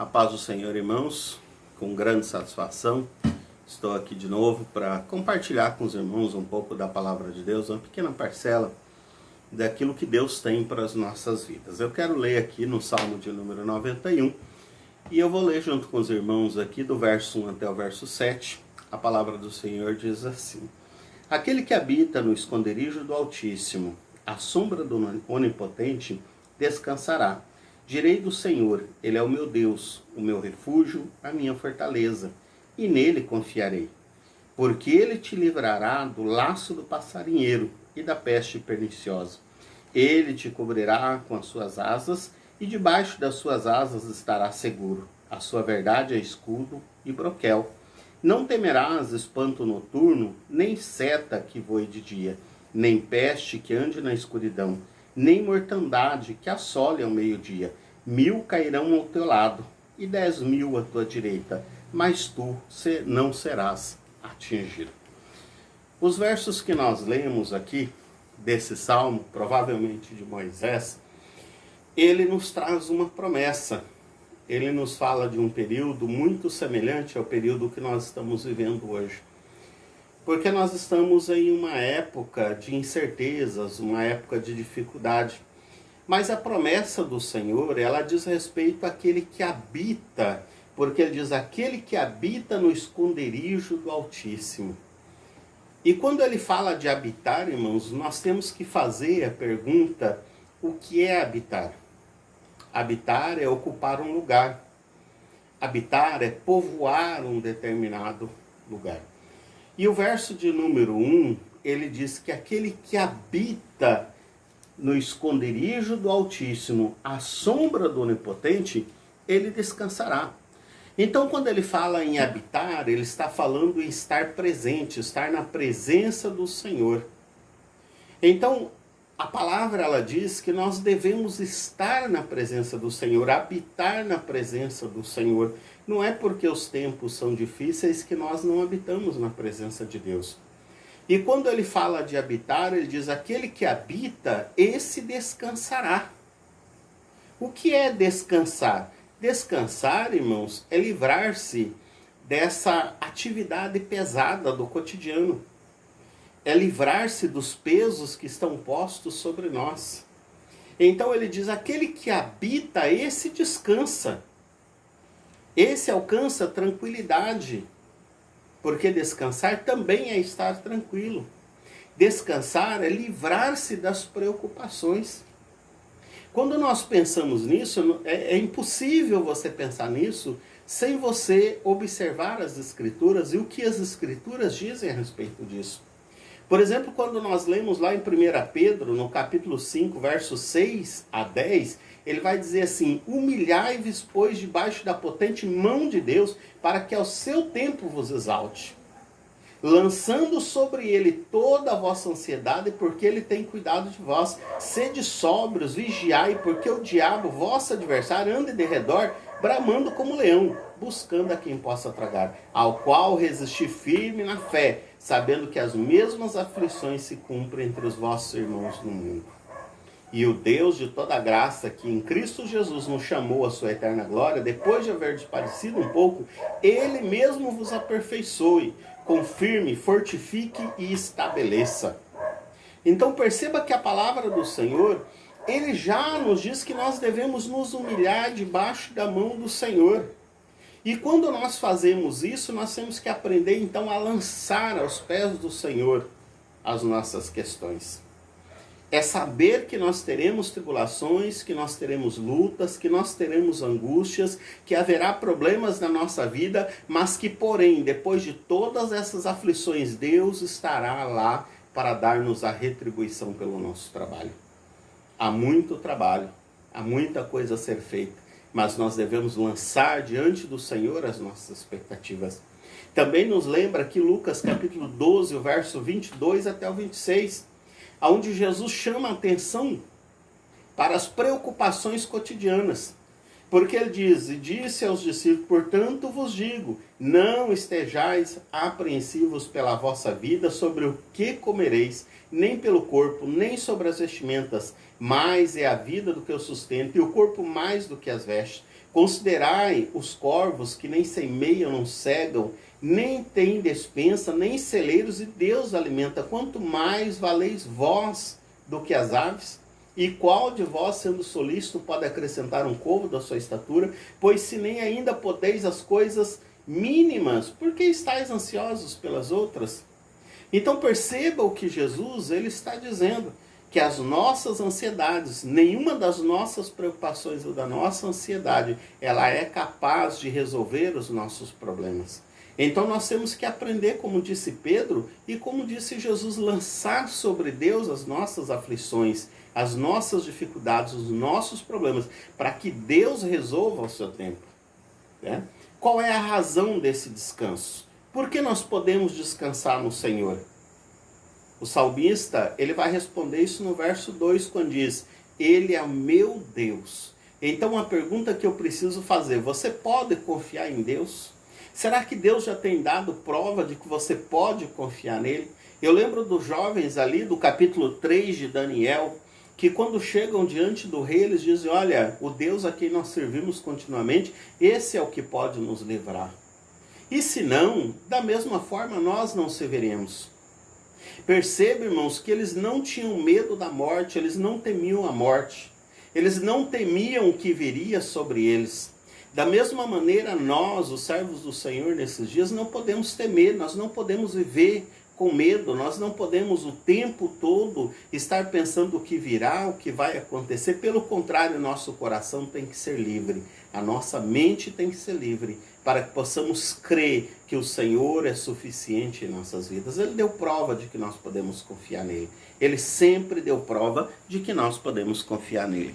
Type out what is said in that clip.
A paz do Senhor, irmãos, com grande satisfação, estou aqui de novo para compartilhar com os irmãos um pouco da palavra de Deus, uma pequena parcela daquilo que Deus tem para as nossas vidas. Eu quero ler aqui no Salmo de número 91, e eu vou ler junto com os irmãos aqui do verso 1 até o verso 7. A palavra do Senhor diz assim: Aquele que habita no esconderijo do Altíssimo, à sombra do Onipotente, descansará. Direi do Senhor, Ele é o meu Deus, o meu refúgio, a minha fortaleza, e nele confiarei. Porque Ele te livrará do laço do passarinheiro e da peste perniciosa. Ele te cobrirá com as suas asas, e debaixo das suas asas estará seguro. A sua verdade é escudo e broquel. Não temerás espanto noturno, nem seta que voe de dia, nem peste que ande na escuridão, nem mortandade que assole ao meio-dia. 1000 cairão ao teu lado, e 10.000 à tua direita, mas tu não serás atingido. Os versos que nós lemos aqui, desse salmo, provavelmente de Moisés, ele nos traz uma promessa. Ele nos fala de um período muito semelhante ao período que nós estamos vivendo hoje. Porque nós estamos em uma época de incertezas, uma época de dificuldade. Mas a promessa do Senhor, ela diz respeito àquele que habita, porque ele diz aquele que habita no esconderijo do Altíssimo. E quando ele fala de habitar, irmãos, nós temos que fazer a pergunta: o que é habitar? Habitar é ocupar um lugar. Habitar é povoar um determinado lugar. E o verso de número 1, ele diz que aquele que habita no esconderijo do Altíssimo, à sombra do Onipotente, ele descansará. Então, quando ele fala em habitar, ele está falando em estar presente, estar na presença do Senhor. Então, a palavra, ela diz que nós devemos estar na presença do Senhor, habitar na presença do Senhor. Não é porque os tempos são difíceis que nós não habitamos na presença de Deus. E quando ele fala de habitar, ele diz: aquele que habita, esse descansará. O que é descansar? Descansar, irmãos, é livrar-se dessa atividade pesada do cotidiano. É livrar-se dos pesos que estão postos sobre nós. Então ele diz: aquele que habita, esse descansa. Esse alcança tranquilidade. Porque descansar também é estar tranquilo. Descansar é livrar-se das preocupações. Quando nós pensamos nisso, é impossível você pensar nisso sem você observar as Escrituras e o que as Escrituras dizem a respeito disso. Por exemplo, quando nós lemos lá em 1 Pedro, no capítulo 5, versos 6 a 10, ele vai dizer assim: humilhai-vos, pois, debaixo da potente mão de Deus, para que ao seu tempo vos exalte, lançando sobre ele toda a vossa ansiedade, porque ele tem cuidado de vós. Sede sóbrios, vigiai, porque o diabo, vosso adversário, anda de redor, bramando como leão, buscando a quem possa tragar, ao qual resistir firme na fé, sabendo que as mesmas aflições se cumprem entre os vossos irmãos no mundo. E o Deus de toda graça, que em Cristo Jesus nos chamou à sua eterna glória, depois de haver desparecido um pouco, Ele mesmo vos aperfeiçoe, confirme, fortifique e estabeleça. Então perceba que a palavra do Senhor, Ele já nos diz que nós devemos nos humilhar debaixo da mão do Senhor. E quando nós fazemos isso, nós temos que aprender então a lançar aos pés do Senhor as nossas questões. É saber que nós teremos tribulações, que nós teremos lutas, que nós teremos angústias, que haverá problemas na nossa vida, mas que, porém, depois de todas essas aflições, Deus estará lá para dar-nos a retribuição pelo nosso trabalho. Há muito trabalho, há muita coisa a ser feita, mas nós devemos lançar diante do Senhor as nossas expectativas. Também nos lembra que Lucas capítulo 12, o verso 22 até o 26, onde Jesus chama a atenção para as preocupações cotidianas. Porque ele diz: e disse aos discípulos, portanto vos digo, não estejais apreensivos pela vossa vida sobre o que comereis, nem pelo corpo, nem sobre as vestimentas. Mais é a vida do que o sustento, e o corpo mais do que as vestes. Considerai os corvos que nem semeiam, não cegam, nem têm despensa, nem celeiros, e Deus alimenta. Quanto mais valeis vós do que as aves? E qual de vós, sendo solícito, pode acrescentar um côvado à sua estatura? Pois se nem ainda podeis as coisas mínimas, por que estáis ansiosos pelas outras? Então perceba o que Jesus ele está dizendo, que as nossas ansiedades, nenhuma das nossas preocupações ou da nossa ansiedade, ela é capaz de resolver os nossos problemas. Então nós temos que aprender, como disse Pedro e como disse Jesus, lançar sobre Deus as nossas aflições, as nossas dificuldades, os nossos problemas, para que Deus resolva ao seu tempo. Né? Qual é a razão desse descanso? Por que nós podemos descansar no Senhor? O salmista, ele vai responder isso no verso 2, quando diz, Ele é o meu Deus. Então a pergunta que eu preciso fazer, você pode confiar em Deus? Será que Deus já tem dado prova de que você pode confiar nele? Eu lembro dos jovens ali do capítulo 3 de Daniel, que quando chegam diante do rei, eles dizem, olha, o Deus a quem nós servimos continuamente, esse é o que pode nos livrar. E se não, da mesma forma nós não serviremos. Perceba, irmãos, que eles não tinham medo da morte, eles não temiam a morte. Eles não temiam o que viria sobre eles. Da mesma maneira, nós, os servos do Senhor, nesses dias, não podemos temer, nós não podemos viver com medo, nós não podemos o tempo todo estar pensando o que virá, o que vai acontecer. Pelo contrário, nosso coração tem que ser livre, a nossa mente tem que ser livre, para que possamos crer que o Senhor é suficiente em nossas vidas. Ele deu prova de que nós podemos confiar nele. Ele sempre deu prova de que nós podemos confiar nele.